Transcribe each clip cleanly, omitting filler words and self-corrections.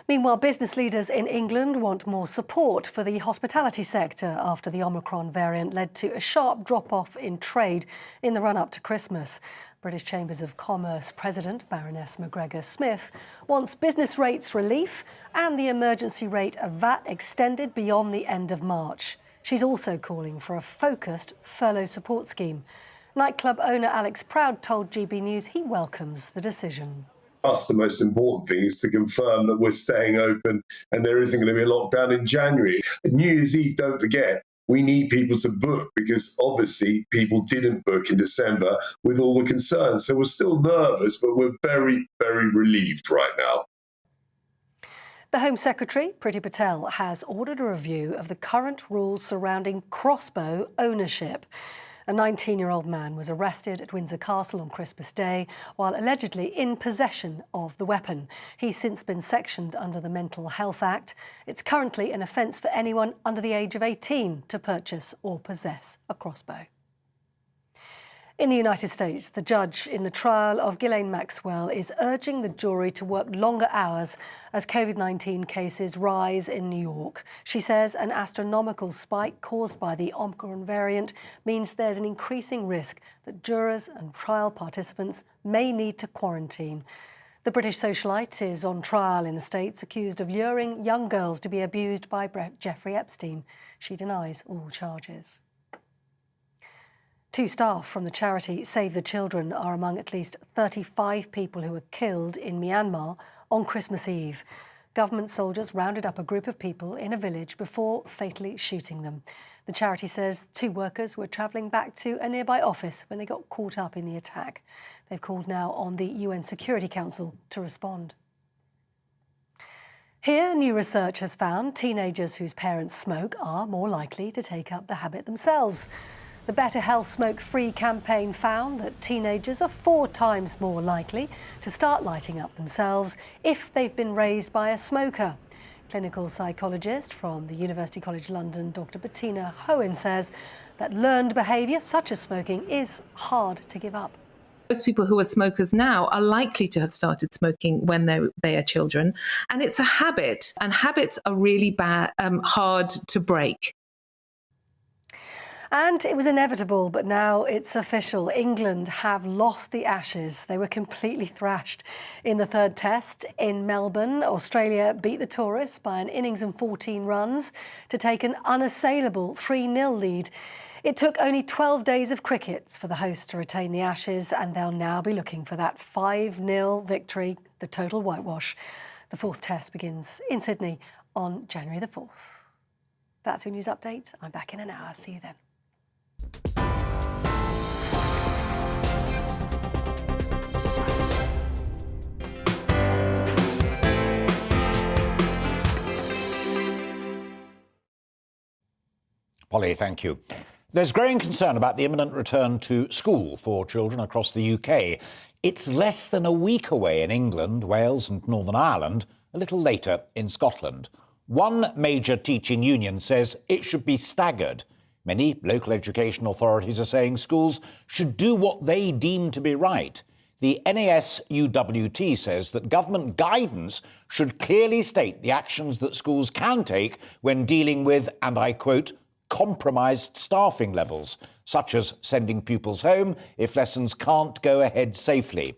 Meanwhile, business leaders in England want more support for the hospitality sector after the Omicron variant led to a sharp drop-off in trade in the run-up to Christmas. British Chambers of Commerce President Baroness McGregor Smith wants business rates relief and the emergency rate of VAT extended beyond the end of March. She's also calling for a focused furlough support scheme. Nightclub owner Alex Proud told GB News he welcomes the decision. Us, the most important thing is to confirm that we're staying open and there isn't going to be a lockdown in January. New Year's Eve, don't forget, we need people to book because obviously people didn't book in December with all the concerns. So we're still nervous, but we're very, very relieved right now. The Home Secretary, Priti Patel, has ordered a review of the current rules surrounding crossbow ownership. A 19-year-old man was arrested at Windsor Castle on Christmas Day while allegedly in possession of the weapon. He's since been sectioned under the Mental Health Act. It's currently an offence for anyone under the age of 18 to purchase or possess a crossbow. In the United States, the judge in the trial of Ghislaine Maxwell is urging the jury to work longer hours as COVID-19 cases rise in New York. She says an astronomical spike caused by the Omicron variant means there's an increasing risk that jurors and trial participants may need to quarantine. The British socialite is on trial in the States, accused of luring young girls to be abused by Jeffrey Epstein. She denies all charges. 2 staff from the charity Save the Children are among at least 35 people who were killed in Myanmar on Christmas Eve. Government soldiers rounded up a group of people in a village before fatally shooting them. The charity says 2 workers were travelling back to a nearby office when they got caught up in the attack. They've called now on the UN Security Council to respond. Here, new research has found teenagers whose parents smoke are more likely to take up the habit themselves. The Better Health Smoke-Free campaign found that teenagers are 4 times more likely to start lighting up themselves if they've been raised by a smoker. Clinical psychologist from the University College London, Dr. Bettina Hohen, says that learned behaviour, such as smoking, is hard to give up. Most people who are smokers now are likely to have started smoking when they are children, and it's a habit, and habits are really hard to break. And it was inevitable, but now it's official. England have lost the Ashes. They were completely thrashed in the 3rd test in Melbourne. Australia beat the tourists by an innings and 14 runs to take an unassailable 3-0 lead. It took only 12 days of cricket for the hosts to retain the Ashes, and they'll now be looking for that 5-0 victory, the total whitewash. The 4th test begins in Sydney on January the 4th. That's your news update. I'm back in an hour. See you then. Polly, thank you. There's growing concern about the imminent return to school for children across the UK. It's less than a week away in England, Wales and Northern Ireland, a little later in Scotland. One major teaching union says it should be staggered. Many local education authorities are saying schools should do what they deem to be right. The NASUWT says that government guidance should clearly state the actions that schools can take when dealing with, and I quote, compromised staffing levels, such as sending pupils home if lessons can't go ahead safely.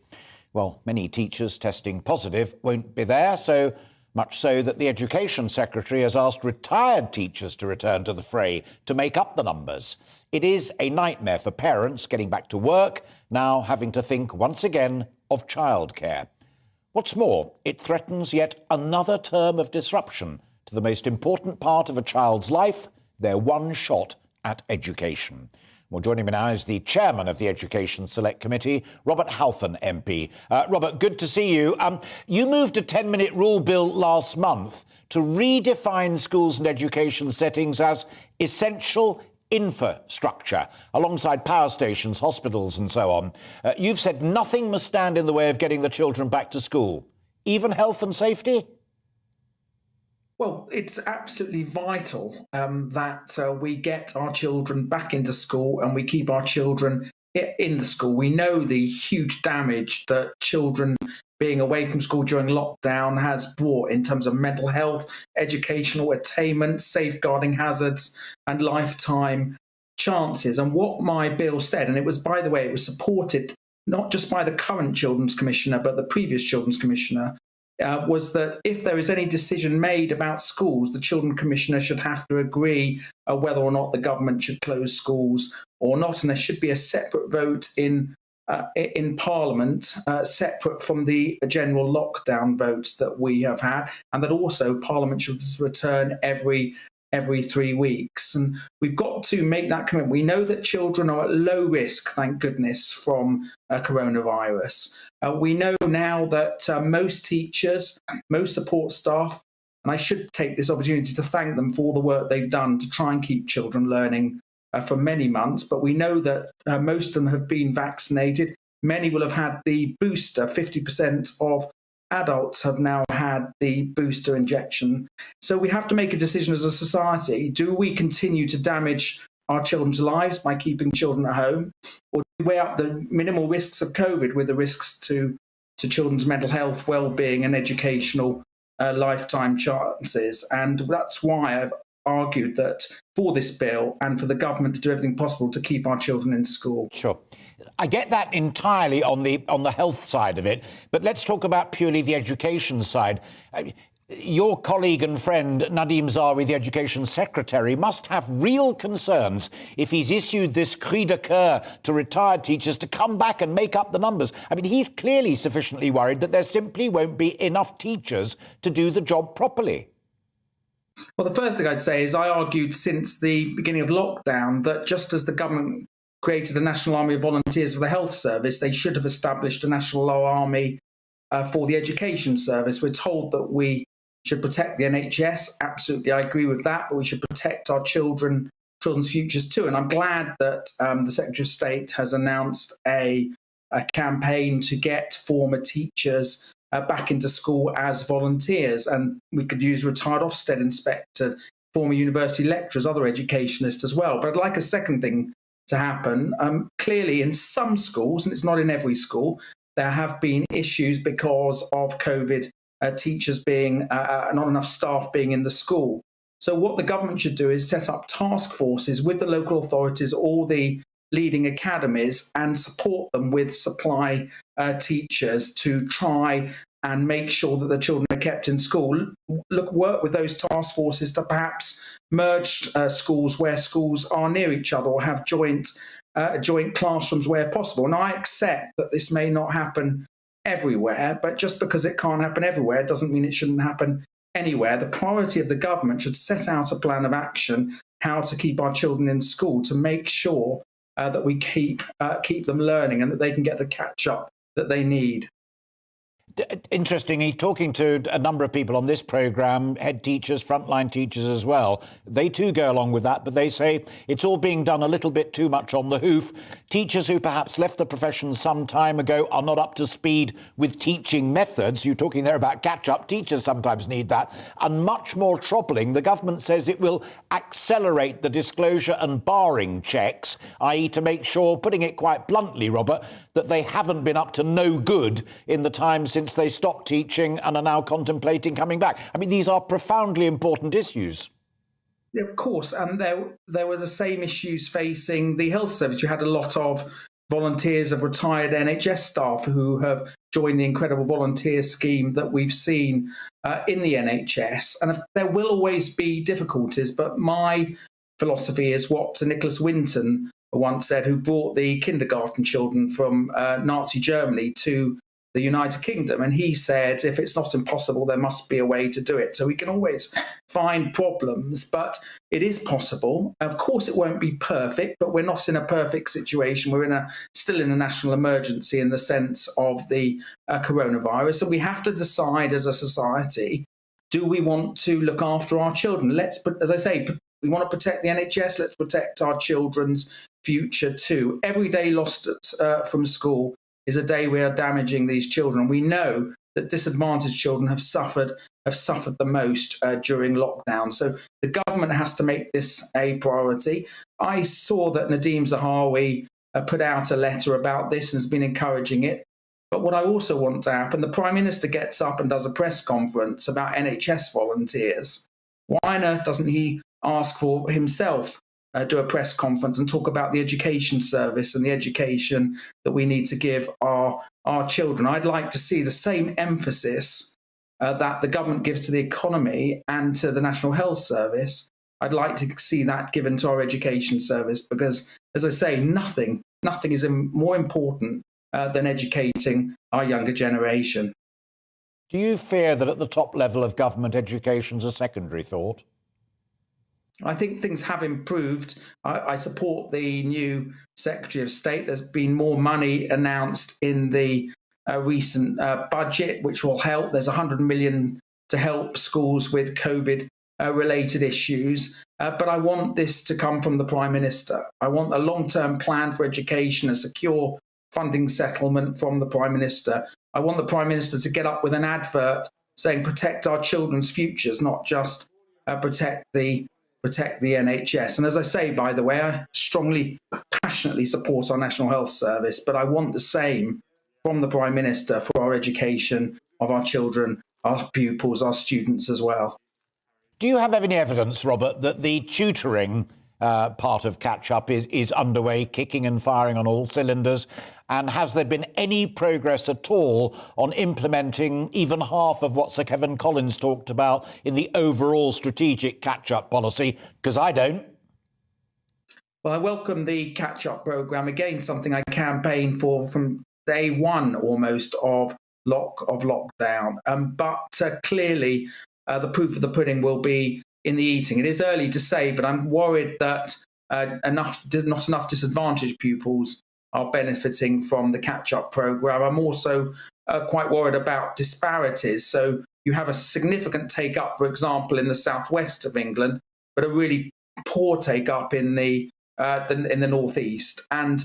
Well, many teachers testing positive won't be there, so much so that the Education Secretary has asked retired teachers to return to the fray to make up the numbers. It is a nightmare for parents getting back to work, now having to think once again of childcare. What's more, it threatens yet another term of disruption to the most important part of a child's life, their one shot at education. Well, joining me now is the chairman of the Education Select Committee, Robert Halfon MP. Robert, good to see you. You moved a 10-minute rule bill last month to redefine schools and education settings as essential infrastructure, alongside power stations, hospitals and so on. You've said nothing must stand in the way of getting the children back to school, even health and safety? Well, it's absolutely vital that we get our children back into school and we keep our children in the school. We know the huge damage that children being away from school during lockdown has brought in terms of mental health, educational attainment, safeguarding hazards, and lifetime chances. And what my bill said, and it was, by the way, it was supported not just by the current Children's Commissioner, but the previous Children's Commissioner, was that if there is any decision made about schools, the Children's Commissioner should have to agree whether or not the government should close schools or not. And there should be a separate vote in Parliament, separate from the general lockdown votes that we have had, and that also Parliament should return every 3 weeks. And we've got to make that commitment. We know that children are at low risk, thank goodness, from coronavirus. We know now that most teachers, most support staff, and I should take this opportunity to thank them for all the work they've done to try and keep children learning for many months, but we know that most of them have been vaccinated. Many will have had the booster. 50% of adults have now had the booster injection. So we have to make a decision as a society. Do we continue to damage our children's lives by keeping children at home, or do we weigh up the minimal risks of COVID with the risks to children's mental health, well-being and educational lifetime chances? And that's why I've argued that for this bill and for the government to do everything possible to keep our children in school. Sure. I get that entirely on the health side of it, but let's talk about purely the education side. Your colleague and friend Nadim Zahawi, the Education Secretary, must have real concerns if he's issued this cri de coeur to retired teachers to come back and make up the numbers. I mean, he's clearly sufficiently worried that there simply won't be enough teachers to do the job properly. Well, the first thing I'd say is I argued since the beginning of lockdown that just as the government created a National Army of Volunteers for the Health Service, they should have established a National Army for the Education Service. We're told that we should protect the NHS. Absolutely, I agree with that, but we should protect our children's futures too. And I'm glad that the Secretary of State has announced a campaign to get former teachers back into school as volunteers. And we could use retired Ofsted inspector, former university lecturers, other educationists as well. But I'd like a second thing to happen. Clearly, in some schools, and it's not in every school, there have been issues because of COVID, teachers being, not enough staff being in the school. So what the government should do is set up task forces with the local authorities or the leading academies and support them with supply teachers to try and make sure that the children are kept in school. Work with those task forces to perhaps merge schools where schools are near each other or have joint classrooms where possible. Now, I accept that this may not happen everywhere, but just because it can't happen everywhere doesn't mean it shouldn't happen anywhere. The priority of the government should set out a plan of action how to keep our children in school to make sure that we keep them learning and that they can get the catch up that they need. Interestingly, talking to a number of people on this programme, head teachers, frontline teachers as well, they too go along with that, but they say it's all being done a little bit too much on the hoof. Teachers who perhaps left the profession some time ago are not up to speed with teaching methods. You're talking there about catch-up. Teachers sometimes need that. And much more troubling, the government says it will accelerate the disclosure and barring checks, i.e. to make sure, putting it quite bluntly, Robert, that they haven't been up to no good in the time since they stopped teaching and are now contemplating coming back. I mean, these are profoundly important issues. Yeah, of course. And there were the same issues facing the health service. You had a lot of volunteers of retired NHS staff who have joined the incredible volunteer scheme that we've seen in the NHS. And there will always be difficulties, but my philosophy is what Nicholas Winton once said, who brought the kindergarten children from Nazi Germany to the United Kingdom. And he said, if it's not impossible, there must be a way to do it. So we can always find problems, but it is possible. Of course, it won't be perfect, but we're not in a perfect situation. We're still in a national emergency in the sense of the coronavirus. So we have to decide as a society, do we want to look after our children? As I say, we want to protect the NHS. Let's protect our children's future too. Every day lost from school is a day we are damaging these children. We know that disadvantaged children have suffered the most during lockdown. So the government has to make this a priority. I saw that Nadim Zahawi put out a letter about this and has been encouraging it. But what I also want to happen, the Prime Minister gets up and does a press conference about NHS volunteers. Why on earth doesn't he ask for himself, do a press conference and talk about the education service and the education that we need to give our children? I'd like to see the same emphasis that the government gives to the economy and to the National Health Service. I'd like to see that given to our education service because, as I say, nothing is more important than educating our younger generation. Do you fear that at the top level of government education's a secondary thought? I think things have improved. I support the new Secretary of State. There's been more money announced in the recent budget, which will help. There's 100 million to help schools with COVID related issues. But I want this to come from the Prime Minister. I want a long-term plan for education, a secure funding settlement from the Prime Minister. I want the Prime Minister to get up with an advert saying protect our children's futures, not just protect the NHS. And as I say, by the way, I strongly, passionately support our National Health Service, but I want the same from the Prime Minister for our education of our children, our pupils, our students as well. Do you have any evidence, Robert, that the tutoring part of catch-up is underway, kicking and firing on all cylinders? And has there been any progress at all on implementing even half of what Sir Kevin Collins talked about in the overall strategic catch-up policy? Because I don't. Well, I welcome the catch-up programme. Again, something I campaigned for from day one almost of lockdown. But clearly, the proof of the pudding will be in the eating. It is early to say, but I'm worried that not enough disadvantaged pupils are benefiting from the catch-up programme. I'm also quite worried about disparities. So you have a significant take-up, for example, in the southwest of England, but a really poor take-up in the northeast. And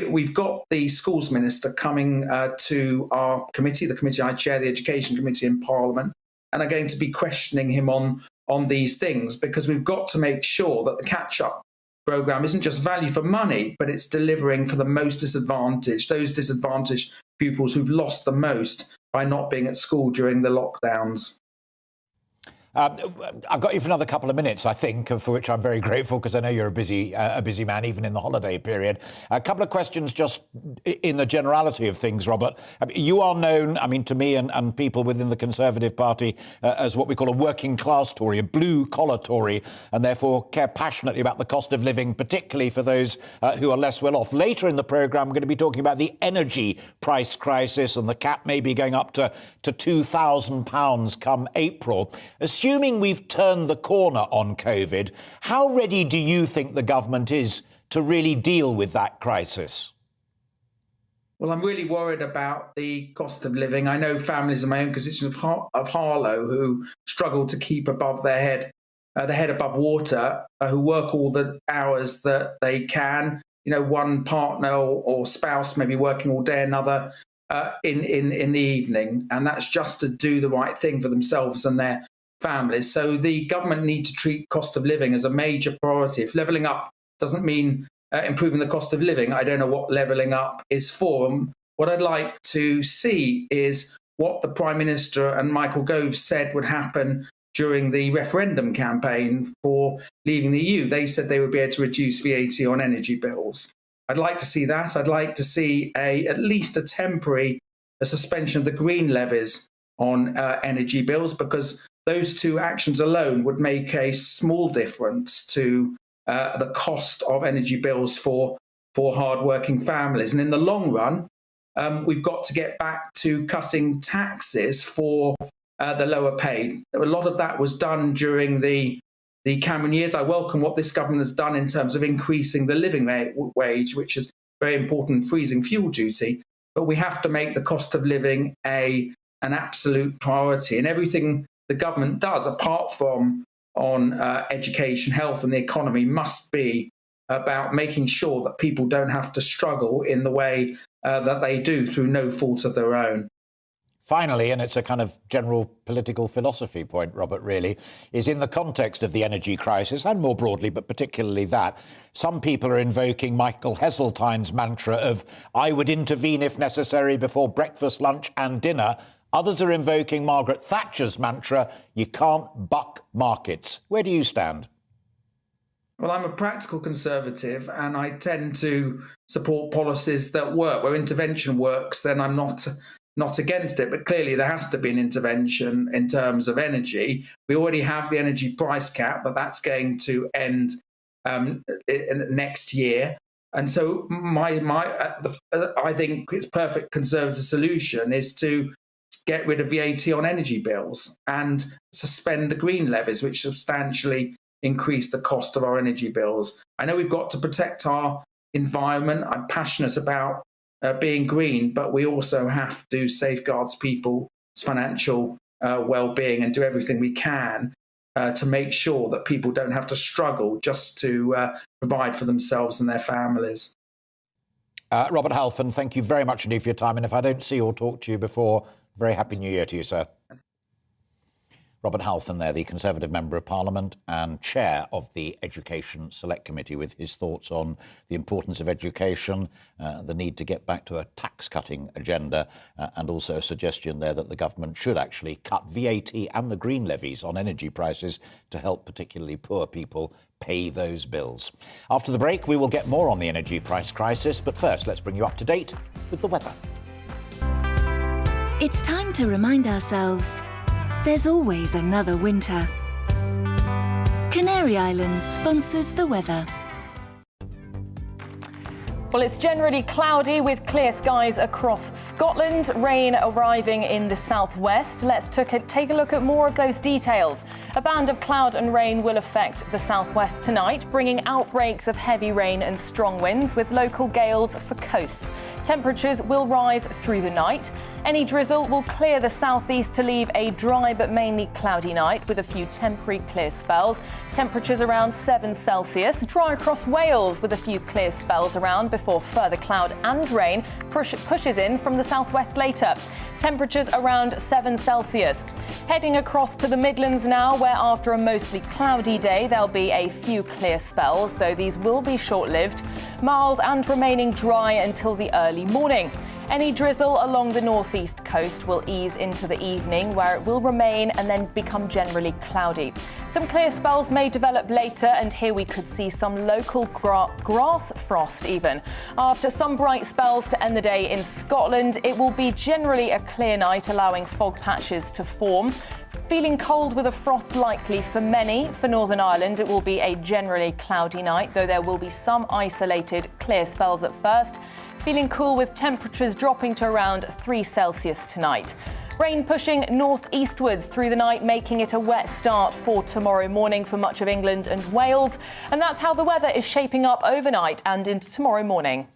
we've got the schools minister coming to our committee, the committee I chair, the Education Committee in Parliament, and are going to be questioning him on these things, because we've got to make sure that the catch-up programme isn't just value for money, but it's delivering for the most disadvantaged, those disadvantaged pupils who've lost the most by not being at school during the lockdowns. I've got you for another couple of minutes, I think, for which I'm very grateful, because I know you're a busy man, even in the holiday period. A couple of questions just in the generality of things, Robert. You are known, to me and people within the Conservative Party as what we call a working class Tory, a blue-collar Tory, and therefore care passionately about the cost of living, particularly for those who are less well off. Later in the programme, we're going to be talking about the energy price crisis, and the cap may be going up to £2,000 come April. Assuming we've turned the corner on COVID, how ready do you think the government is to really deal with that crisis? Well, I'm really worried about the cost of living. I know families in my own constituency of Harlow who struggle to keep above their head above water, who work all the hours that they can. One partner or spouse may be working all day, another in the evening, and that's just to do the right thing for themselves and their families. So the government need to treat cost of living as a major priority. If levelling up doesn't mean improving the cost of living, I don't know what levelling up is for. And what I'd like to see is what the Prime Minister and Michael Gove said would happen during the referendum campaign for leaving the EU. They said they would be able to reduce VAT on energy bills. I'd like to see that. I'd like to see at least a temporary suspension of the green levies on energy bills, because those two actions alone would make a small difference to the cost of energy bills for hardworking families. And in the long run, we've got to get back to cutting taxes for the lower paid. A lot of that was done during the Cameron years. I welcome what this government has done in terms of increasing the living wage, which is very important, freezing fuel duty. But we have to make the cost of living an absolute priority. And everything the government does, apart from on education, health and the economy, must be about making sure that people don't have to struggle in the way that they do through no fault of their own. Finally, and it's a kind of general political philosophy point, Robert, really, is in the context of the energy crisis, and more broadly, but particularly that, some people are invoking Michael Heseltine's mantra of, I would intervene if necessary before breakfast, lunch and dinner. Others are invoking Margaret Thatcher's mantra, you can't buck markets. Where do you stand? Well, I'm a practical conservative and I tend to support policies that work. Where intervention works, then I'm not against it. But clearly there has to be an intervention in terms of energy. We already have the energy price cap, but that's going to end next year. And so I think its perfect conservative solution is to get rid of VAT on energy bills and suspend the green levies, which substantially increase the cost of our energy bills. I know we've got to protect our environment. I'm passionate about being green, but we also have to safeguard people's financial well-being and do everything we can to make sure that people don't have to struggle just to provide for themselves and their families. Robert Halfon, thank you very much indeed for your time. And if I don't see or talk to you before, very Happy New Year to you, sir. Robert Halfon there, the Conservative Member of Parliament and Chair of the Education Select Committee, with his thoughts on the importance of education, the need to get back to a tax-cutting agenda, and also a suggestion there that the government should actually cut VAT and the green levies on energy prices to help particularly poor people pay those bills. After the break, we will get more on the energy price crisis, but first, let's bring you up to date with the weather. It's time to remind ourselves there's always another winter. Canary Islands sponsors the weather. Well, it's generally cloudy with clear skies across Scotland, rain arriving in the southwest. Let's take a look at more of those details. A band of cloud and rain will affect the southwest tonight, bringing outbreaks of heavy rain and strong winds with local gales for coasts. Temperatures will rise through the night. Any drizzle will clear the southeast to leave a dry but mainly cloudy night with a few temporary clear spells. Temperatures around 7 Celsius. Dry across Wales with a few clear spells around before further cloud and rain pushes in from the southwest later. Temperatures around 7 Celsius. Heading across to the Midlands now, where after a mostly cloudy day, there'll be a few clear spells, though these will be short-lived. Mild and remaining dry until the early morning. Any drizzle along the northeast coast will ease into the evening, where it will remain and then become generally cloudy. Some clear spells may develop later, and here we could see some local grass frost even. After some bright spells to end the day in Scotland, it will be generally a clear night, allowing fog patches to form. Feeling cold with a frost likely for many. For Northern Ireland, it will be a generally cloudy night, though there will be some isolated clear spells at first. Feeling cool with temperatures dropping to around 3 Celsius tonight. Rain pushing northeastwards through the night, making it a wet start for tomorrow morning for much of England and Wales. And that's how the weather is shaping up overnight and into tomorrow morning.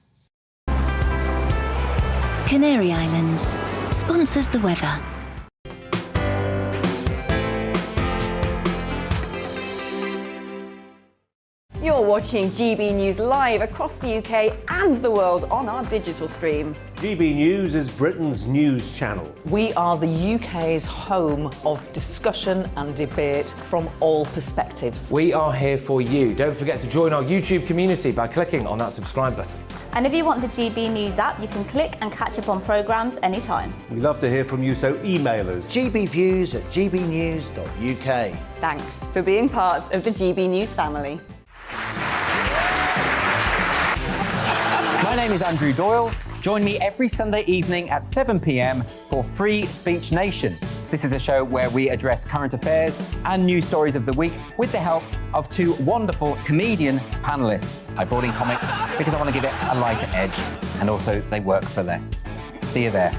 Canary Islands sponsors the weather. You're watching GB News live across the UK and the world on our digital stream. GB News is Britain's news channel. We are the UK's home of discussion and debate from all perspectives. We are here for you. Don't forget to join our YouTube community by clicking on that subscribe button. And if you want the GB News app, you can click and catch up on programmes anytime. We love to hear from you, so email us. gbviews@gbnews.uk. Thanks for being part of the GB News family. My name is Andrew Doyle. Join me every Sunday evening at 7 p.m. for Free Speech Nation. This is a show where we address current affairs and news stories of the week with the help of two wonderful comedian panellists. I brought in comics because I want to give it a lighter edge, and also they work for less. See you there.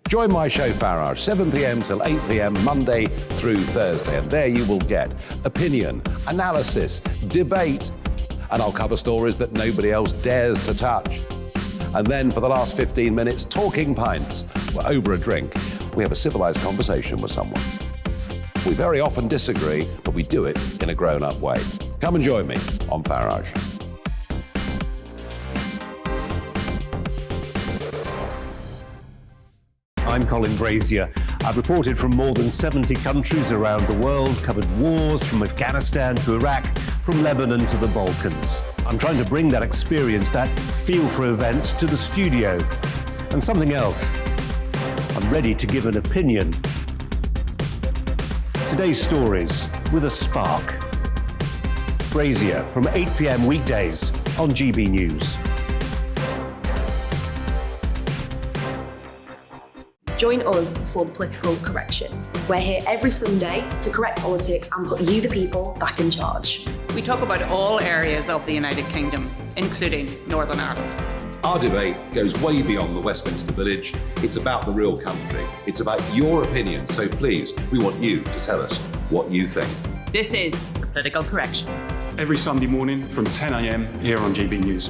Join my show Farage, 7 p.m. till 8 p.m. Monday through Thursday, and there you will get opinion, analysis, debate, and I'll cover stories that nobody else dares to touch. And then for the last 15 minutes, talking pints. We're over a drink. We have a civilised conversation with someone. We very often disagree, but we do it in a grown-up way. Come and join me on Farage. I'm Colin Brazier. I've reported from more than 70 countries around the world, covered wars from Afghanistan to Iraq, from Lebanon to the Balkans. I'm trying to bring that experience, that feel for events, to the studio. And something else. I'm ready to give an opinion. Today's stories with a spark. Brazier from 8 p.m. weekdays on GB News. Join us for Political Correction. We're here every Sunday to correct politics and put you, the people, back in charge. We talk about all areas of the United Kingdom, including Northern Ireland. Our debate goes way beyond the Westminster Village. It's about the real country. It's about your opinion. So please, we want you to tell us what you think. This is Political Correction. Every Sunday morning from 10 a.m. here on GB News.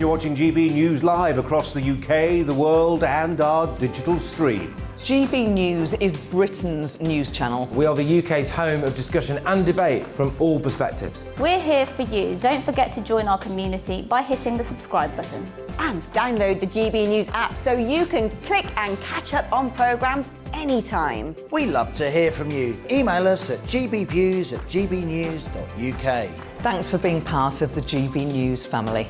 You're watching GB News live across the UK, the world, and our digital stream. GB News is Britain's news channel. We are the UK's home of discussion and debate from all perspectives. We're here for you. Don't forget to join our community by hitting the subscribe button. And download the GB News app so you can click and catch up on programmes anytime. We love to hear from you. Email us at gbviews@gbnews.uk. Thanks for being part of the GB News family.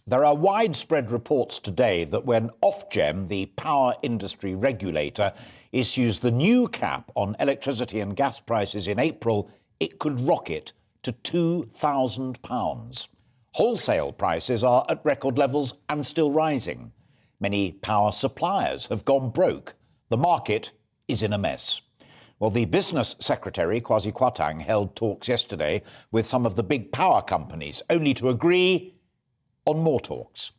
There are widespread reports today that when Ofgem, the power industry regulator, issues the new cap on electricity and gas prices in April, it could rocket to £2,000. Wholesale prices are at record levels and still rising. Many power suppliers have gone broke. The market is in a mess. Well, the Business Secretary, Kwasi Kwarteng, held talks yesterday with some of the big power companies, only to agree on more talks.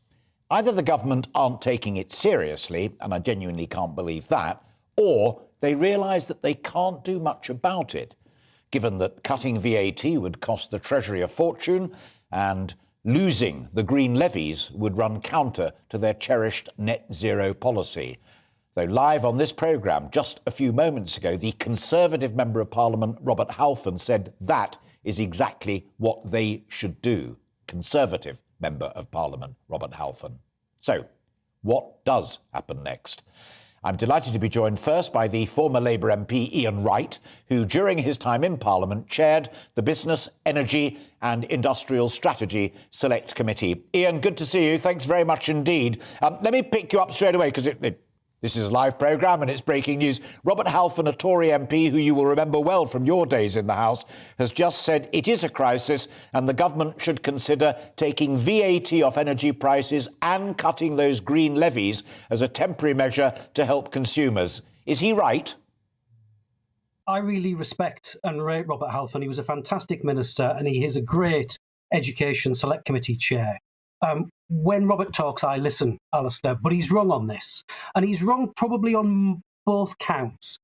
Either the government aren't taking it seriously, and I genuinely can't believe that, or they realise that they can't do much about it, given that cutting VAT would cost the Treasury a fortune and losing the green levies would run counter to their cherished net zero policy. Though live on this programme just a few moments ago, the Conservative Member of Parliament, Robert Halfon, said that is exactly what they should do. Conservative Member of Parliament, Robert Halfon. So, what does happen next? I'm delighted to be joined first by the former Labour MP Ian Wright, who during his time in Parliament chaired the Business, Energy and Industrial Strategy Select Committee. Ian, good to see you. Thanks very much indeed. Let me pick you up straight away because this is a live programme and it's breaking news. Robert Halfon, a Tory MP who you will remember well from your days in the House, has just said it is a crisis and the government should consider taking VAT off energy prices and cutting those green levies as a temporary measure to help consumers. Is he right? I really respect and rate Robert Halfon. He was a fantastic minister and he is a great Education Select Committee chair. When Robert talks, I listen, Alistair, but he's wrong on this. And he's wrong probably on both counts.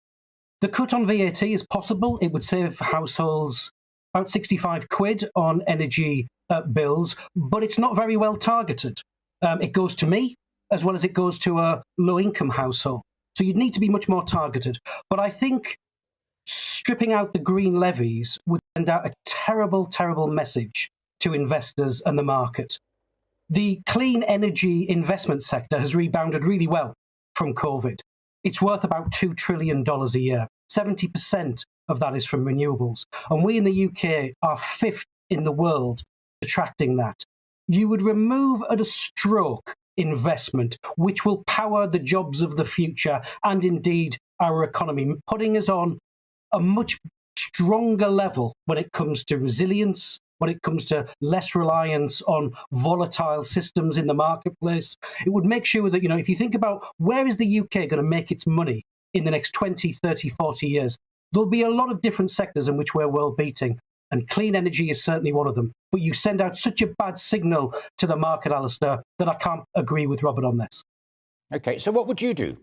The cut on VAT is possible. It would save households about 65 quid on energy bills, but it's not very well targeted. It goes to me as well as it goes to a low-income household. So you'd need to be much more targeted. But I think stripping out the green levies would send out a terrible, terrible message to investors and the market. The clean energy investment sector has rebounded really well from COVID. It's worth about $2 trillion a year. 70% of that is from renewables. And we in the UK are fifth in the world attracting that. You would remove at a stroke investment, which will power the jobs of the future and indeed our economy, putting us on a much stronger level when it comes to resilience, when it comes to less reliance on volatile systems in the marketplace. It would make sure that, if you think about where is the UK going to make its money in the next 20, 30, 40 years, there'll be a lot of different sectors in which we're world beating. And clean energy is certainly one of them. But you send out such a bad signal to the market, Alistair, that I can't agree with Robert on this. OK, so what would you do?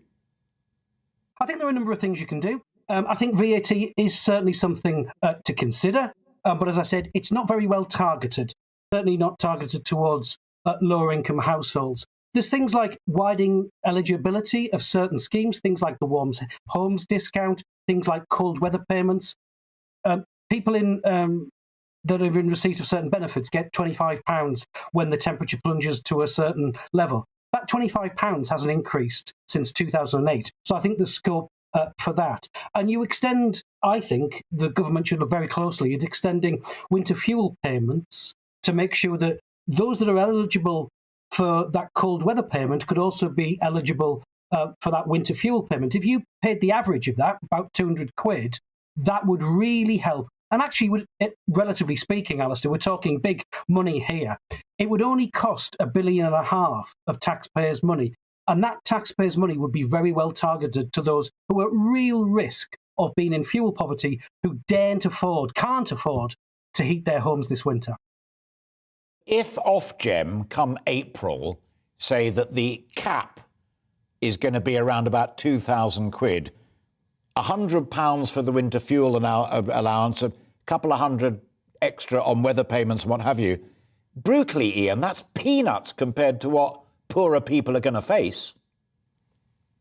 I think there are a number of things you can do. I think VAT is certainly something to consider. But as I said, it's not very well targeted. certainly not targeted towards lower income households. There's things like widening eligibility of certain schemes, things like the warm homes discount, things like cold weather payments. People that are in receipt of certain benefits get £25 when the temperature plunges to a certain level. That £25 hasn't increased since 2008. So I think there's scope for that. And you extend, I think, the government should look very closely at extending winter fuel payments to make sure that those that are eligible for that cold weather payment could also be eligible for that winter fuel payment. If you paid the average of that, about £200, that would really help. And actually, relatively speaking, Alistair, we're talking big money here. It would only cost £1.5 billion of taxpayers' money. And that taxpayers' money would be very well targeted to those who are at real risk of being in fuel poverty, who can't afford to heat their homes this winter. If Ofgem, come April, say that the cap is going to be around about £2,000, £100 for the winter fuel allowance, a couple of hundred extra on weather payments and what have you. Brutally, Ian, that's peanuts compared to what poorer people are going to face.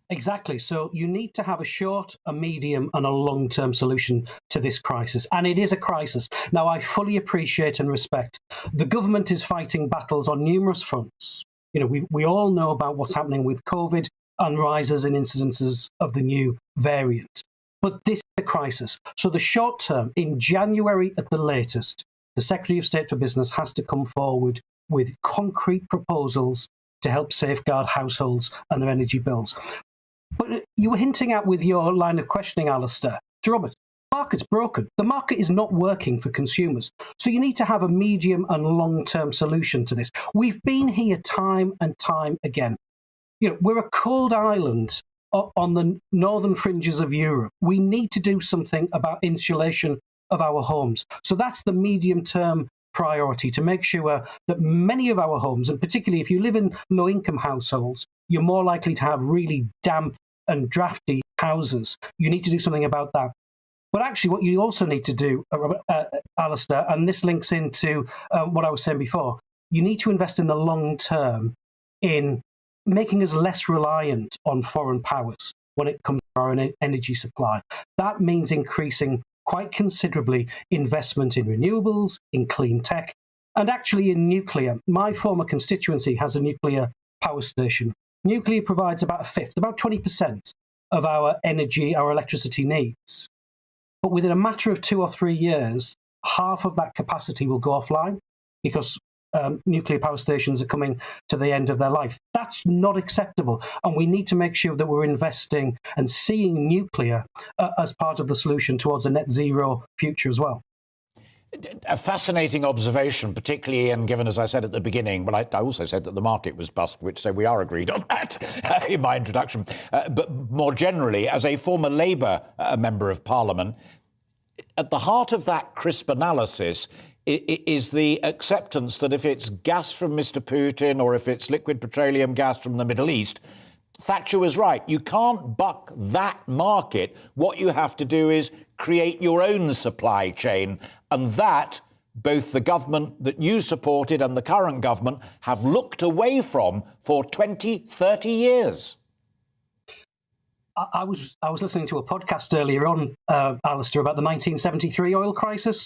Exactly. So you need to have a short, a medium and a long-term solution to this crisis. And it is a crisis. Now, I fully appreciate and respect the government is fighting battles on numerous fronts. You know, we all know about what's happening with COVID and rises in incidences of the new variant. But this is a crisis. So the short term, in January at the latest, the Secretary of State for Business has to come forward with concrete proposals to help safeguard households and their energy bills. But you were hinting at with your line of questioning, Alistair, to Robert, the market's broken. The market is not working for consumers. So you need to have a medium and long-term solution to this. We've been here time and time again. You know, we're a cold island on the northern fringes of Europe. We need to do something about insulation of our homes. So that's the medium-term priority, to make sure that many of our homes, and particularly if you live in low-income households, you're more likely to have really damp and drafty houses. You need to do something about that. But actually, what you also need to do, Alistair, and this links into what I was saying before, you need to invest in the long term in making us less reliant on foreign powers when it comes to our energy supply. That means increasing quite considerably investment in renewables, in clean tech, and actually in nuclear. My former constituency has a nuclear power station. Nuclear provides about a fifth, about 20% of our energy, our electricity needs. But within a matter of 2 or 3 years, half of that capacity will go offline because nuclear power stations are coming to the end of their life. That's not acceptable. And we need to make sure that we're investing and seeing nuclear as part of the solution towards a net zero future as well. A fascinating observation, particularly, and given, as I said at the beginning, but I also said that the market was bust, which so we are agreed on that in my introduction. But more generally, as a former Labour member of Parliament, at the heart of that crisp analysis is the acceptance that if it's gas from Mr. Putin or if it's liquid petroleum gas from the Middle East, Thatcher was right. You can't buck that market. What you have to do is create your own supply chain. And that both the government that you supported and the current government have looked away from for 20, 30 years. I was listening to a podcast earlier on, Alistair, about the 1973 oil crisis,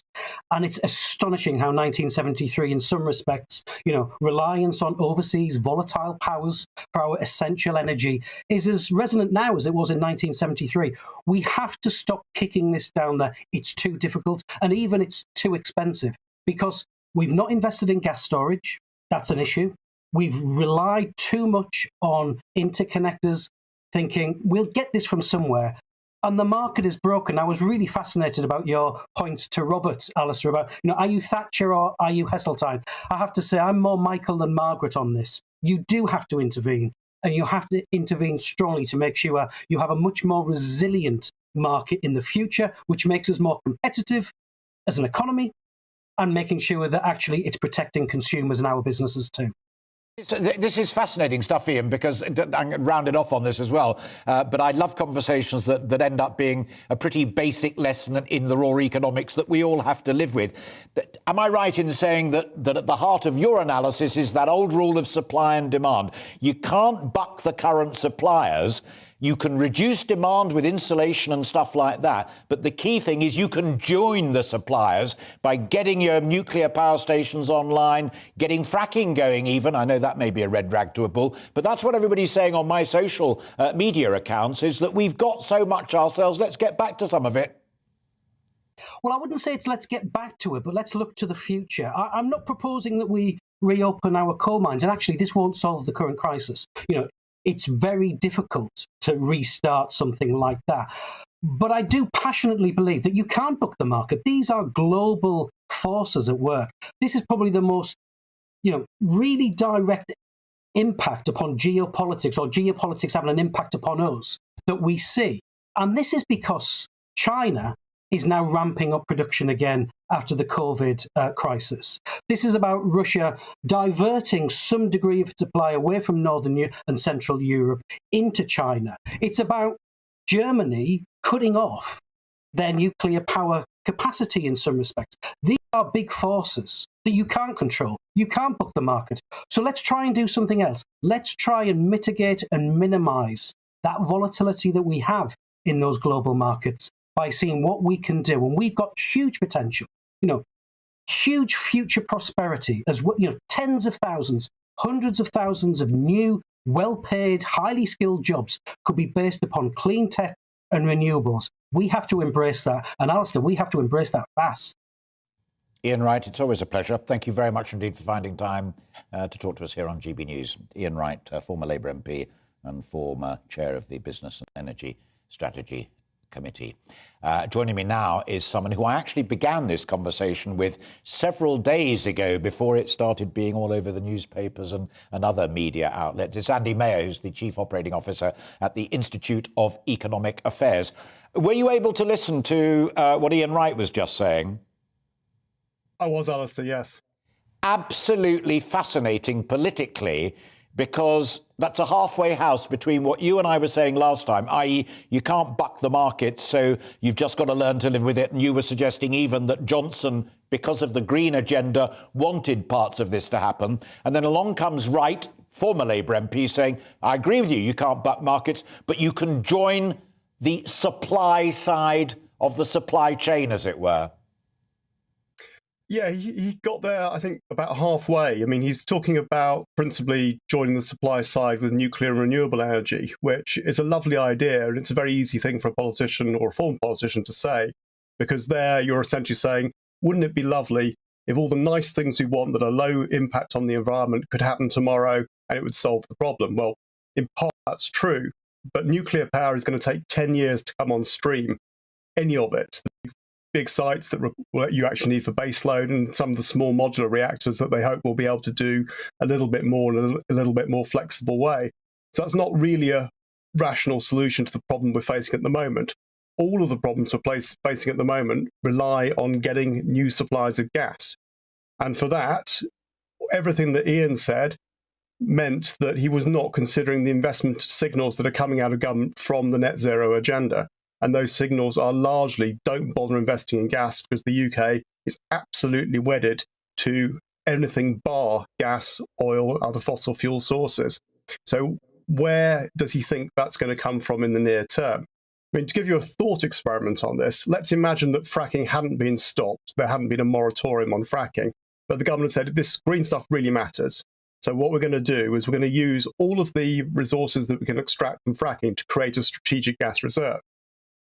and it's astonishing how 1973, in some respects, you know, reliance on overseas volatile powers for our essential energy is as resonant now as it was in 1973. We have to stop kicking this down there. It's too difficult, and even it's too expensive, because we've not invested in gas storage. That's an issue. We've relied too much on interconnectors, thinking we'll get this from somewhere, and the market is broken. I was really fascinated about your point to Robert, Alistair, about, you know, are you Thatcher or are you Heseltine? I have to say I'm more Michael than Margaret on this. You do have to intervene, and you have to intervene strongly to make sure you have a much more resilient market in the future, which makes us more competitive as an economy, and making sure that actually it's protecting consumers and our businesses too. This is fascinating stuff, Ian, because I'm rounded off on this as well. But I love conversations that end up being a pretty basic lesson in the raw economics that we all have to live with. But am I right in saying that at the heart of your analysis is that old rule of supply and demand? You can't buck the current suppliers. You can reduce demand with insulation and stuff like that. But the key thing is you can join the suppliers by getting your nuclear power stations online, getting fracking going even. I know that may be a red rag to a bull, but that's what everybody's saying on my social media accounts, is that we've got so much ourselves, let's get back to some of it. Well, I wouldn't say it's let's get back to it, but let's look to the future. I'm not proposing that we reopen our coal mines, and actually this won't solve the current crisis. It's very difficult to restart something like that. But I do passionately believe that you can't book the market. These are global forces at work. This is probably the most, really direct impact upon geopolitics, or geopolitics having an impact upon us, that we see. And this is because China is now ramping up production again after the COVID crisis. This is about Russia diverting some degree of supply away from Northern and Central Europe into China. It's about Germany cutting off their nuclear power capacity in some respects. These are big forces that you can't control. You can't book the market. So let's try and do something else. Let's try and mitigate and minimize that volatility that we have in those global markets by seeing what we can do. And we've got huge potential, huge future prosperity, as tens of thousands, hundreds of thousands of new, well-paid, highly skilled jobs could be based upon clean tech and renewables. We have to embrace that. And Alistair, we have to embrace that fast. Ian Wright, it's always a pleasure. Thank you very much indeed for finding time to talk to us here on GB News. Ian Wright, former Labour MP and former chair of the Business and Energy Strategy Committee. Joining me now is someone who I actually began this conversation with several days ago before it started being all over the newspapers and other media outlets. It's Andy Mayo, who's the Chief Operating Officer at the Institute of Economic Affairs. Were you able to listen to what Ian Wright was just saying? I was, Alistair, yes. Absolutely fascinating politically, because that's a halfway house between what you and I were saying last time, i.e. you can't buck the market, so you've just got to learn to live with it. And you were suggesting even that Johnson, because of the green agenda, wanted parts of this to happen. And then along comes Wright, former Labour MP, saying, I agree with you, you can't buck markets, but you can join the supply side of the supply chain, as it were. Yeah, he got there, I think, about halfway. I mean, he's talking about principally joining the supply side with nuclear and renewable energy, which is a lovely idea. And it's a very easy thing for a politician or a former politician to say, because there you're essentially saying, wouldn't it be lovely if all the nice things we want that are low impact on the environment could happen tomorrow and it would solve the problem? Well, in part, that's true. But nuclear power is going to take 10 years to come on stream, any of it. Big sites that you actually need for baseload, and some of the small modular reactors that they hope will be able to do a little bit more in a little bit more flexible way. So that's not really a rational solution to the problem we're facing at the moment. All of the problems we're facing at the moment rely on getting new supplies of gas. And for that, everything that Ian said meant that he was not considering the investment signals that are coming out of government from the net zero agenda. And those signals are largely, don't bother investing in gas, because the UK is absolutely wedded to anything bar gas, oil, other fossil fuel sources. So where does he think that's going to come from in the near term? I mean, to give you a thought experiment on this, let's imagine that fracking hadn't been stopped. There hadn't been a moratorium on fracking, but the government said this green stuff really matters. So what we're going to do is we're going to use all of the resources that we can extract from fracking to create a strategic gas reserve.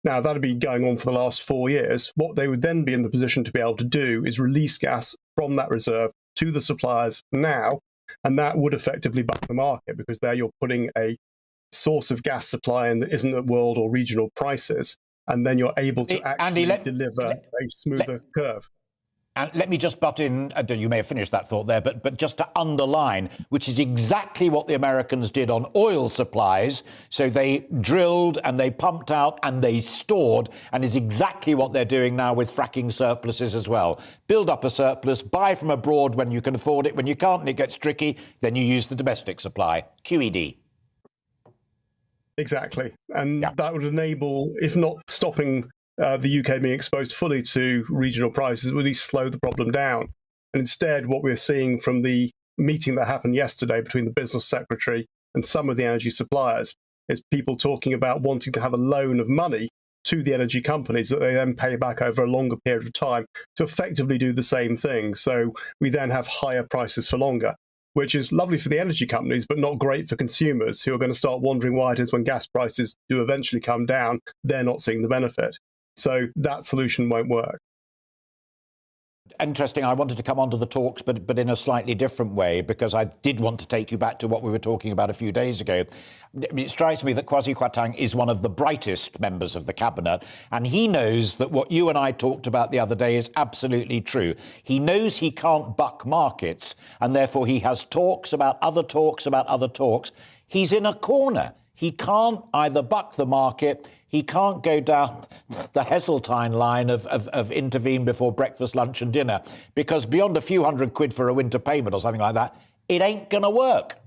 Now, that had been going on for the last 4 years. What they would then be in the position to be able to do is release gas from that reserve to the suppliers now, and that would effectively buck the market, because there you're putting a source of gas supply in that isn't at world or regional prices, and then you're able to actually deliver a smoother curve. And let me just butt in, you may have finished that thought there, but just to underline, which is exactly what the Americans did on oil supplies. So they drilled and they pumped out and they stored, and is exactly what they're doing now with fracking surpluses as well. Build up a surplus, buy from abroad when you can afford it. When you can't and it gets tricky, then you use the domestic supply. QED. Exactly. And that would enable, if not stopping the UK being exposed fully to regional prices, would at least slow the problem down. And instead, what we're seeing from the meeting that happened yesterday between the business secretary and some of the energy suppliers is people talking about wanting to have a loan of money to the energy companies that they then pay back over a longer period of time to effectively do the same thing. So we then have higher prices for longer, which is lovely for the energy companies, but not great for consumers who are going to start wondering why it is when gas prices do eventually come down, they're not seeing the benefit. So that solution won't work. Interesting. I wanted to come on to the talks, but in a slightly different way, because I did want to take you back to what we were talking about a few days ago. It strikes me that Kwasi Kwarteng is one of the brightest members of the cabinet, and he knows that what you and I talked about the other day is absolutely true. He knows he can't buck markets, and therefore he has talks about other talks about other talks. He's in a corner. He can't either buck the market, he can't go down the Heseltine line of intervene before breakfast, lunch and dinner, because beyond a few £100 for a winter payment or something like that, it ain't going to work.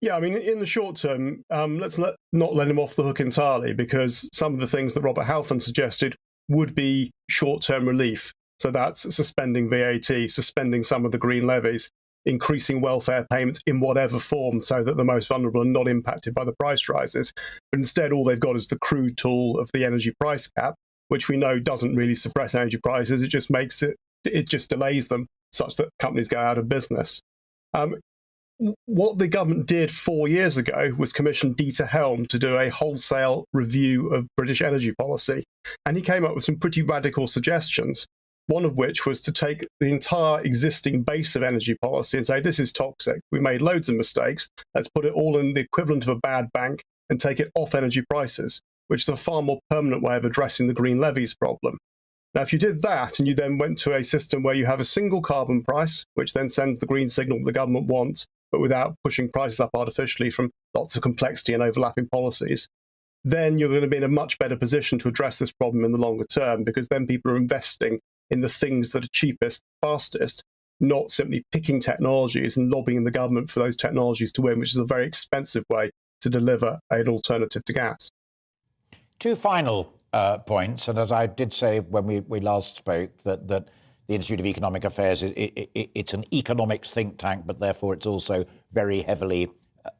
Yeah, I mean, in the short term, let's not let him off the hook entirely, because some of the things that Robert Halfon suggested would be short-term relief. So that's suspending VAT, suspending some of the green levies, increasing welfare payments in whatever form so that the most vulnerable are not impacted by the price rises. But instead, all they've got is the crude tool of the energy price cap, which we know doesn't really suppress energy prices. It just makes it just delays them such that companies go out of business. What the government did 4 years ago was commission Dieter Helm to do a wholesale review of British energy policy. And he came up with some pretty radical suggestions. One of which was to take the entire existing base of energy policy and say, this is toxic. We made loads of mistakes. Let's put it all in the equivalent of a bad bank and take it off energy prices, which is a far more permanent way of addressing the green levies problem. Now, if you did that and you then went to a system where you have a single carbon price, which then sends the green signal the government wants, but without pushing prices up artificially from lots of complexity and overlapping policies, then you're going to be in a much better position to address this problem in the longer term, because then people are investing in the things that are cheapest, fastest, not simply picking technologies and lobbying the government for those technologies to win, which is a very expensive way to deliver an alternative to gas. Two final points, and as I did say when we last spoke, that the Institute of Economic Affairs, it's an economics think tank, but therefore it's also very heavily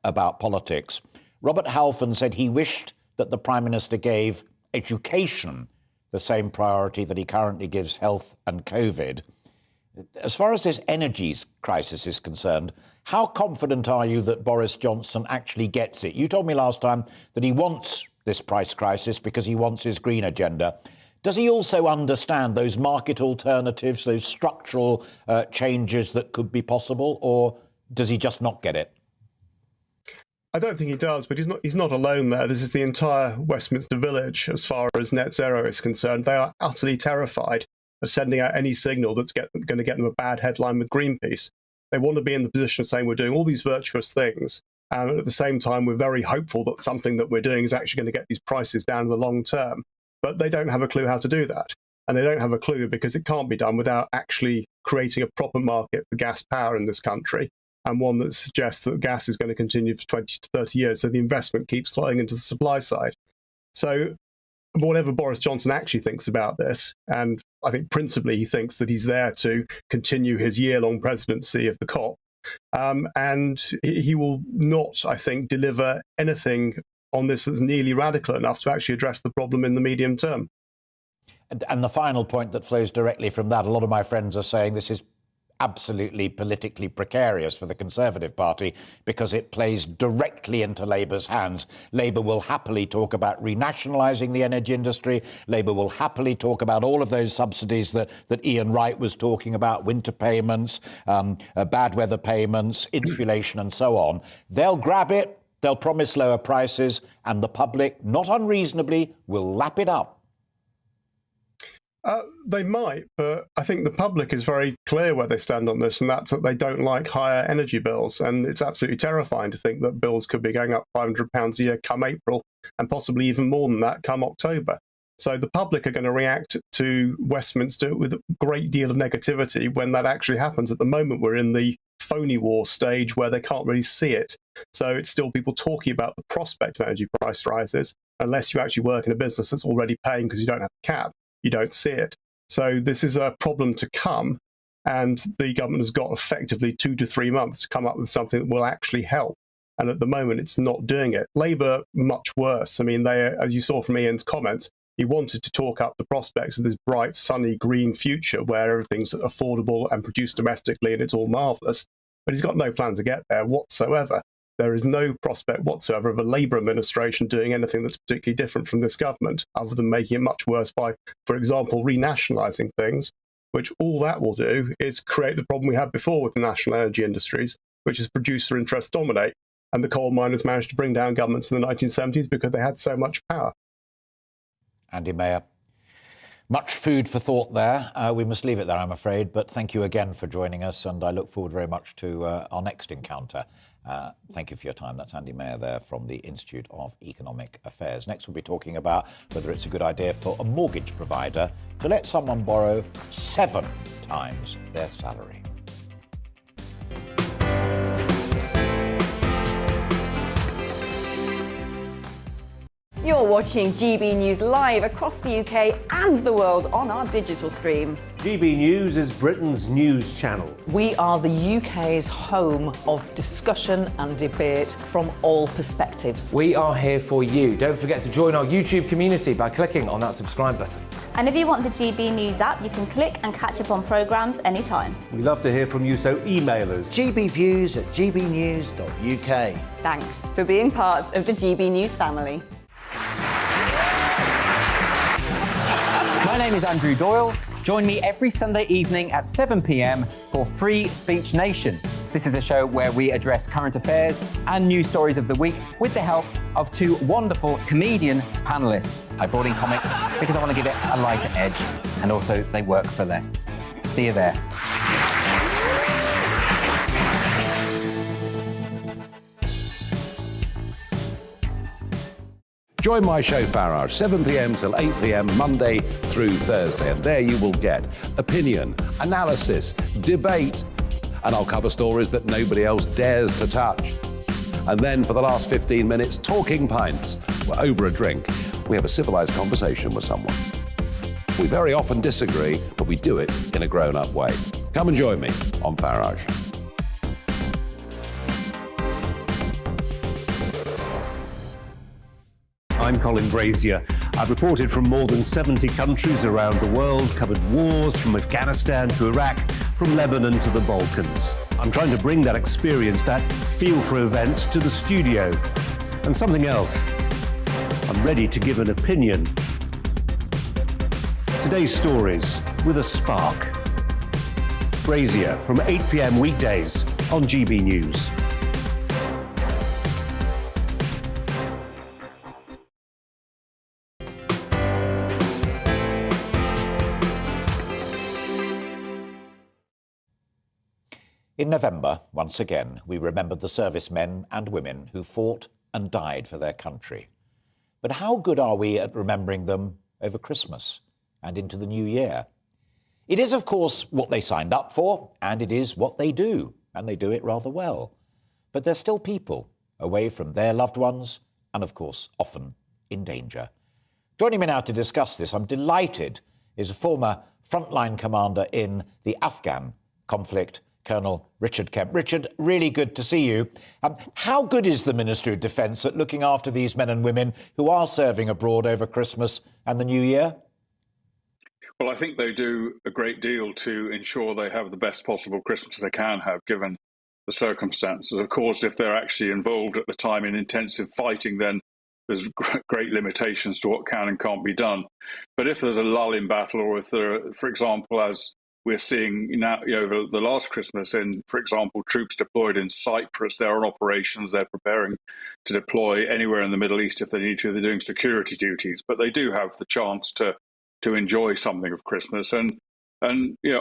about politics. Robert Halfon said he wished that the Prime Minister gave education the same priority that he currently gives health and COVID. As far as this energy crisis is concerned, how confident are you that Boris Johnson actually gets it? You told me last time that he wants this price crisis because he wants his green agenda. Does he also understand those market alternatives, those structural changes that could be possible, or does he just not get it? I don't think he does, but he's not alone there. This is the entire Westminster Village as far as net zero is concerned. They are utterly terrified of sending out any signal that's going to get them a bad headline with Greenpeace. They want to be in the position of saying we're doing all these virtuous things, and at the same time we're very hopeful that something that we're doing is actually going to get these prices down in the long term. But they don't have a clue how to do that. And they don't have a clue because it can't be done without actually creating a proper market for gas power in this country, and one that suggests that gas is going to continue for 20 to 30 years, so the investment keeps flowing into the supply side. So whatever Boris Johnson actually thinks about this, and I think principally he thinks that he's there to continue his year-long presidency of the COP, and he will not, I think, deliver anything on this that's nearly radical enough to actually address the problem in the medium term. And the final point that flows directly from that, a lot of my friends are saying this is absolutely politically precarious for the Conservative Party because it plays directly into Labour's hands. Labour will happily talk about renationalising the energy industry. Labour will happily talk about all of those subsidies that Ian Wright was talking about, winter payments, bad weather payments, insulation and so on. They'll grab it, they'll promise lower prices, and the public, not unreasonably, will lap it up. They might, but I think the public is very clear where they stand on this, and that's that they don't like higher energy bills. And it's absolutely terrifying to think that bills could be going up £500 a year come April, and possibly even more than that come October. So the public are going to react to Westminster with a great deal of negativity when that actually happens. At the moment, we're in the phony war stage where they can't really see it. So it's still people talking about the prospect of energy price rises. Unless you actually work in a business that's already paying because you don't have a cap, you don't see it. So this is a problem to come, and the government has got effectively 2 to 3 months to come up with something that will actually help. And at the moment, it's not doing it. Labour, much worse. I mean, they, as you saw from Ian's comments, he wanted to talk up the prospects of this bright, sunny, green future where everything's affordable and produced domestically and it's all marvellous. But he's got no plan to get there whatsoever. There is no prospect whatsoever of a Labour administration doing anything that's particularly different from this government, other than making it much worse by, for example, renationalising things, which all that will do is create the problem we had before with the national energy industries, which is producer interests dominate. And the coal miners managed to bring down governments in the 1970s because they had so much power. Andy Mayer. Much food for thought there. We must leave it there, I'm afraid, but thank you again for joining us, and I look forward very much to our next encounter. Thank you for your time. That's Andy Mayer there from the Institute of Economic Affairs. Next, we'll be talking about whether it's a good idea for a mortgage provider to let someone borrow 7 times their salary. You're watching GB News live across the UK and the world on our digital stream. GB News is Britain's news channel. We are the UK's home of discussion and debate from all perspectives. We are here for you. Don't forget to join our YouTube community by clicking on that subscribe button. And if you want the GB News app, you can click and catch up on programmes anytime. We love to hear from you, so email us. gbviews@gbnews.uk. Thanks for being part of the GB News family. My name is Andrew Doyle. Join me every Sunday evening at 7 p.m. for Free Speech Nation. This is a show where we address current affairs and news stories of the week with the help of 2 wonderful comedian panellists. I brought in comics because I want to give it a lighter edge, and also they work for less. See you there. Join my show Farage, 7 p.m. till 8 p.m. Monday through Thursday, and there you will get opinion, analysis, debate, and I'll cover stories that nobody else dares to touch. And then for the last 15 minutes, talking pints. We're over a drink. We have a civilised conversation with someone. We very often disagree, but we do it in a grown-up way. Come and join me on Farage. I'm Colin Brazier. I've reported from more than 70 countries around the world, covered wars from Afghanistan to Iraq, from Lebanon to the Balkans. I'm trying to bring that experience, that feel for events, to the studio. And something else, I'm ready to give an opinion. Today's stories with a spark. Brazier from 8 p.m. weekdays on GB News. In November, once again, we remembered the servicemen and women who fought and died for their country. But how good are we at remembering them over Christmas and into the new year? It is, of course, what they signed up for, and it is what they do, and they do it rather well. But they're still people, away from their loved ones, and of course, often in danger. Joining me now to discuss this, I'm delighted, is a former frontline commander in the Afghan conflict, Colonel Richard Kemp. Richard, really good to see you. How good is the Ministry of Defence at looking after these men and women who are serving abroad over Christmas and the New Year? Well, I think they do a great deal to ensure they have the best possible Christmas they can have, given the circumstances. Of course, if they're actually involved at the time in intensive fighting, then there's great limitations to what can and can't be done. But if there's a lull in battle, or if there are, for example, as we're seeing now over the last Christmas, in, for example, troops deployed in Cyprus, they're on operations, they're preparing to deploy anywhere in the Middle East if they need to, they're doing security duties. But they do have the chance to to enjoy something of Christmas, and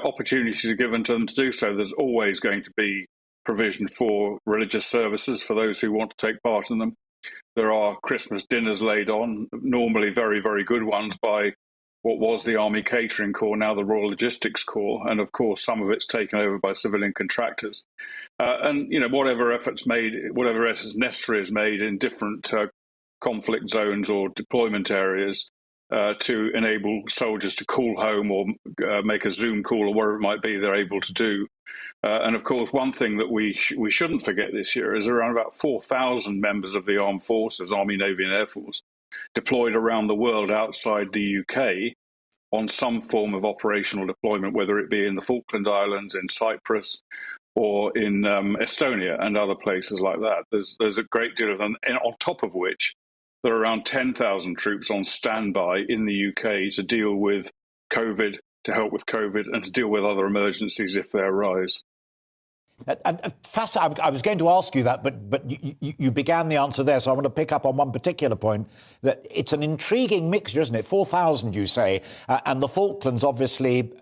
opportunities are given to them to do so. There's always going to be provision for religious services for those who want to take part in them. There are Christmas dinners laid on, normally very, very good ones by what was the Army Catering Corps, now the Royal Logistics Corps, and of course some of it's taken over by civilian contractors. And whatever efforts necessary is made in different conflict zones or deployment areas to enable soldiers to call home or make a Zoom call or whatever it might be, they're able to do. And of course, one thing that we shouldn't forget this year is around about 4,000 members of the armed forces, Army, Navy and Air Force, deployed around the world outside the UK on some form of operational deployment, whether it be in the Falkland Islands, in Cyprus, or in Estonia and other places like that. There's a great deal of them, and on top of which, there are around 10,000 troops on standby in the UK to deal with COVID, to help with COVID, and to deal with other emergencies if they arise. And I was going to ask you that, but you began the answer there, so I want to pick up on one particular point, that it's an intriguing mixture, isn't it? 4,000, you say, and the Falklands, obviously,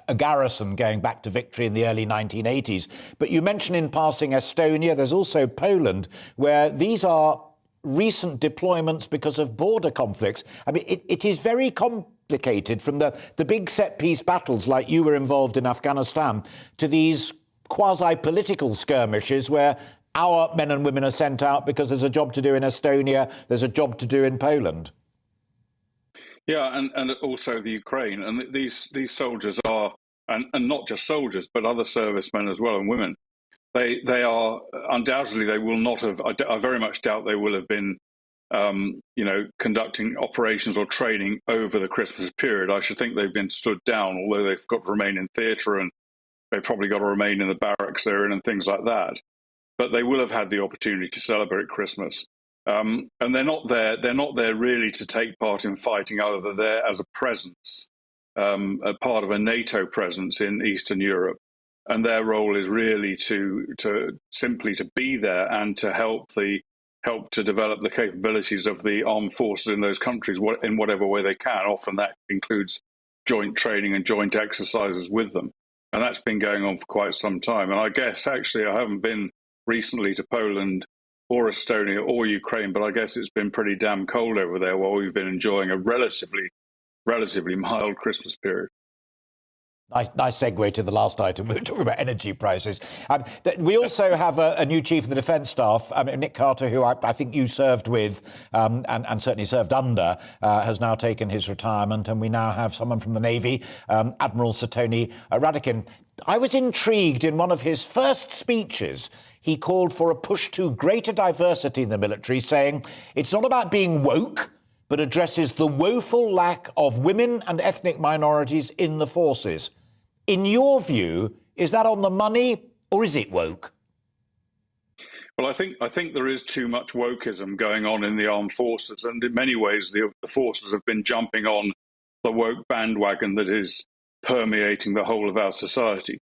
a garrison going back to victory in the early 1980s. But you mentioned in passing Estonia, there's also Poland, where these are recent deployments because of border conflicts. I mean, it is very complicated, from the big set-piece battles like you were involved in Afghanistan to these quasi-political skirmishes where our men and women are sent out because there's a job to do in Estonia, there's a job to do in Poland. Yeah, and also the Ukraine. And these soldiers are, and not just soldiers, but other servicemen as well, and women. They are, undoubtedly, they will not have, I very much doubt they will have been, conducting operations or training over the Christmas period. I should think they've been stood down, although they've got to remain in theatre and they've probably got to remain in the barracks they're in and things like that. But they will have had the opportunity to celebrate Christmas. And they're not there really to take part in fighting, either they're there as a presence, a part of a NATO presence in Eastern Europe. And their role is really to simply to be there and to help to develop the capabilities of the armed forces in those countries in whatever way they can. Often that includes joint training and joint exercises with them. And that's been going on for quite some time. And I guess, actually, I haven't been recently to Poland or Estonia or Ukraine, but I guess it's been pretty damn cold over there while we've been enjoying a relatively mild Christmas period. Nice segue to the last item. We were talking about energy prices. We also have a new chief of the Defence Staff, Nick Carter, who I think you served with and certainly served under, has now taken his retirement. And we now have someone from the Navy, Admiral Sir Tony Radakin. I was intrigued in one of his first speeches. He called for a push to greater diversity in the military, saying it's not about being woke, but addresses the woeful lack of women and ethnic minorities in the forces. In your view, is that on the money or is it woke? Well, I think there is too much wokeism going on in the armed forces, and in many ways the forces have been jumping on the woke bandwagon that is permeating the whole of our society.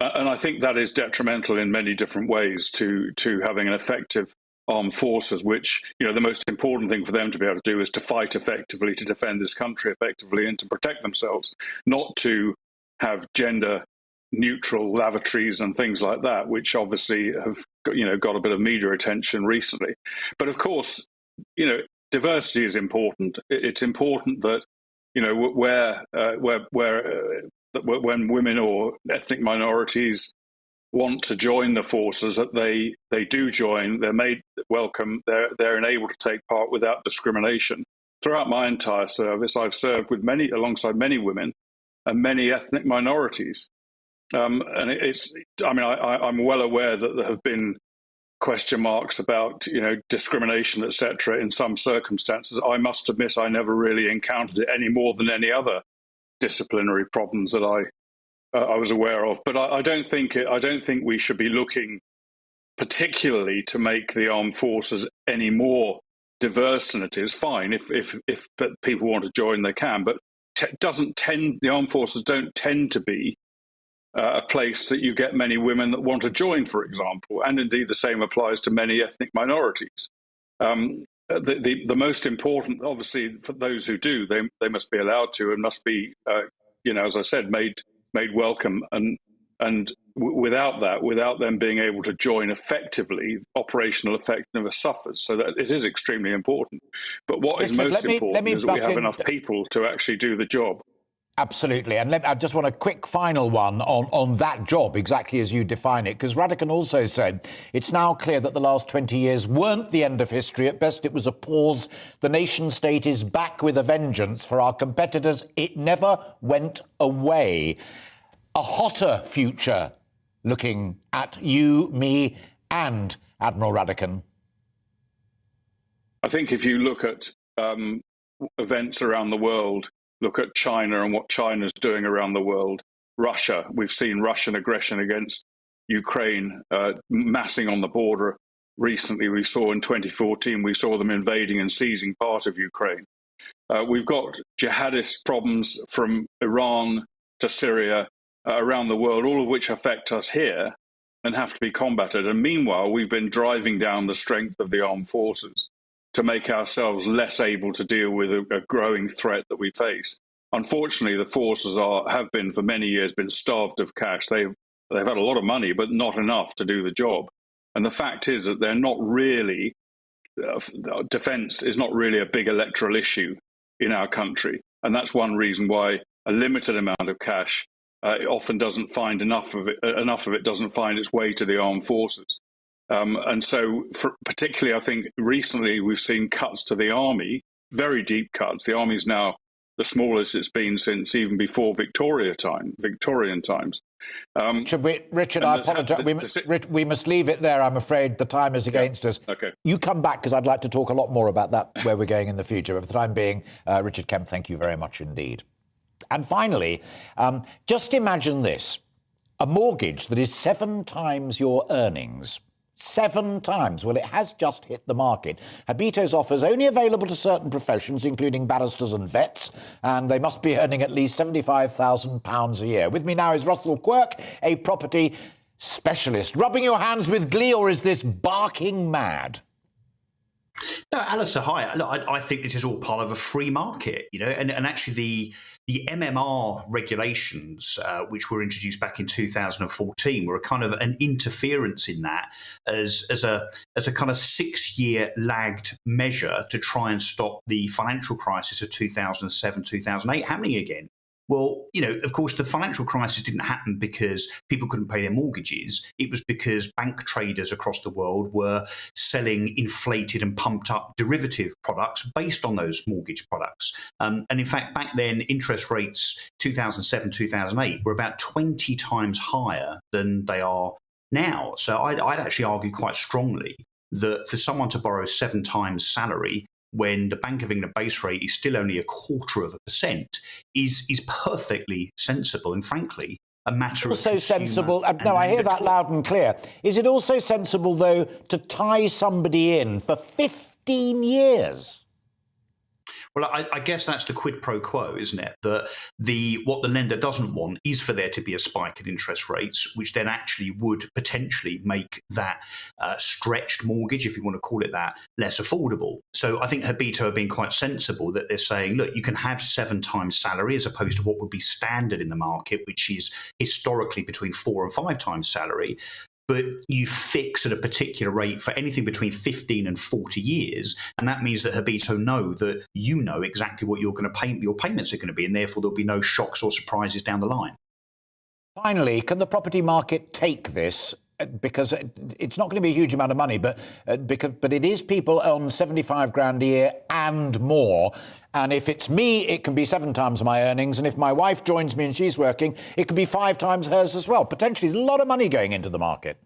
And I think that is detrimental in many different ways to having an effective armed forces, which, the most important thing for them to be able to do is to fight effectively, to defend this country effectively and to protect themselves, not to have gender neutral lavatories and things like that, which obviously have got a bit of media attention recently. But of course, diversity is important. It's important that when women or ethnic minorities want to join the forces, that they do join. They're made welcome. They're enabled to take part without discrimination. Throughout my entire service, I've served with alongside many women and many ethnic minorities. And I'm well aware that there have been question marks about, discrimination, etc. in some circumstances. I must admit I never really encountered it any more than any other disciplinary problems that I was aware of. But I don't think we should be looking particularly to make the armed forces any more diverse than it is. Fine, if people want to join, they can, but the armed forces don't tend to be a place that you get many women that want to join, for example, and indeed the same applies to many ethnic minorities. the most important, obviously, for those who do, they must be allowed to and must be, as I said, made welcome. And without that, without them being able to join effectively, operational effectiveness suffers. So that it is extremely important. But what is most important is that we have enough people to actually do the job. Absolutely. And I just want a quick final one on that job, exactly as you define it, because Radican also said it's now clear that the last 20 years weren't the end of history. At best, it was a pause. The nation state is back with a vengeance. For our competitors, it never went away. A hotter future looking at you, me, and Admiral Radican. I think if you look at events around the world, look at China and what China's doing around the world. Russia, we've seen Russian aggression against Ukraine massing on the border. Recently, we saw in 2014, we saw them invading and seizing part of Ukraine. We've got jihadist problems from Iran to Syria around the world, all of which affect us here and have to be combated. And meanwhile, we've been driving down the strength of the armed forces to make ourselves less able to deal with a growing threat that we face. Unfortunately, the forces have been for many years been starved of cash. They've had a lot of money, but not enough to do the job. And the fact is that they're not really defence is not really a big electoral issue in our country, and that's one reason why a limited amount of cash often doesn't find enough of it doesn't find its way to the armed forces. And so, particularly, I think recently we've seen cuts to the army, very deep cuts. The army is now the smallest it's been since even before Victorian times. Richard, I apologise. We must leave it there. I'm afraid the time is against us. Okay. You come back because I'd like to talk a lot more about that, where we're going in the future. But for the time being, Richard Kemp, thank you very much indeed. And finally, just imagine this: a mortgage that is 7 times your earnings. 7 times. Well, it has just hit the market. Habito's offers only available to certain professions, including barristers and vets, and they must be earning at least £75,000 a year. With me now is Russell Quirk, a property specialist. Rubbing your hands with glee, or is this barking mad? No, Alistair, hi. Look, I think this is all part of a free market, and actually the MMR regulations, which were introduced back in 2014, were a kind of an interference in that as a kind of 6-year lagged measure to try and stop the financial crisis of 2007, 2008 happening again. Well, of course, the financial crisis didn't happen because people couldn't pay their mortgages. It was because bank traders across the world were selling inflated and pumped up derivative products based on those mortgage products. And in fact, back then, interest rates 2007, 2008 were about 20 times higher than they are now. So I'd actually argue quite strongly that for someone to borrow 7 times salary when the Bank of England base rate is still only 0.25% is perfectly sensible and, frankly, a matter of also sensible. No, I hear that loud and clear. Is it also sensible, though, to tie somebody in for 15 years? Well, I guess that's the quid pro quo, isn't it? That what the lender doesn't want is for there to be a spike in interest rates, which then actually would potentially make that stretched mortgage, if you want to call it that, less affordable. So I think Habito have been quite sensible that they're saying, look, you can have 7 times salary as opposed to what would be standard in the market, which is historically between 4 and 5 times salary. But you fix at a particular rate for anything between 15 and 40 years. And that means that Habito know that you know exactly what you're going to pay, your payments are going to be, and therefore there'll be no shocks or surprises down the line. Finally, can the property market take this? Because it's not going to be a huge amount of money, but it is people on 75 grand a year and more. And if it's me, it can be 7 times my earnings. And if my wife joins me and she's working, it can be 5 times hers as well. Potentially, there's a lot of money going into the market.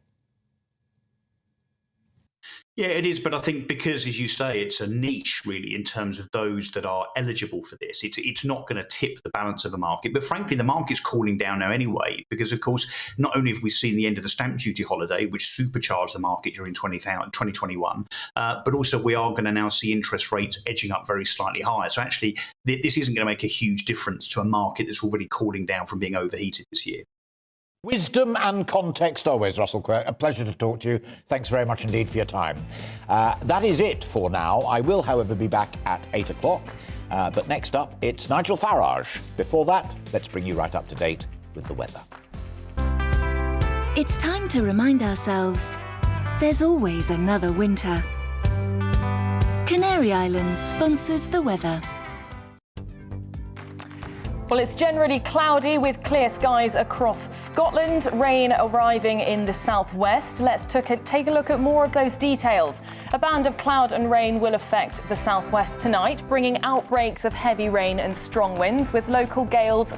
Yeah, it is. But I think because, as you say, it's a niche, really, in terms of those that are eligible for this. It's not going to tip the balance of the market. But frankly, the market's cooling down now anyway, because, of course, not only have we seen the end of the stamp duty holiday, which supercharged the market during 2021, but also we are going to now see interest rates edging up very slightly higher. So actually, this isn't going to make a huge difference to a market that's already cooling down from being overheated this year. Wisdom and context always, Russell Quirk. A pleasure to talk to you. Thanks very much indeed for your time. That is it for now. I will, however, be back at 8 o'clock. But next up, it's Nigel Farage. Before that, let's bring you right up to date with the weather. It's time to remind ourselves there's always another winter. Canary Islands sponsors the weather. Well, it's generally cloudy with clear skies across Scotland, rain arriving in the southwest. Let's take a look at more of those details. A band of cloud and rain will affect the southwest tonight, bringing outbreaks of heavy rain and strong winds with local gales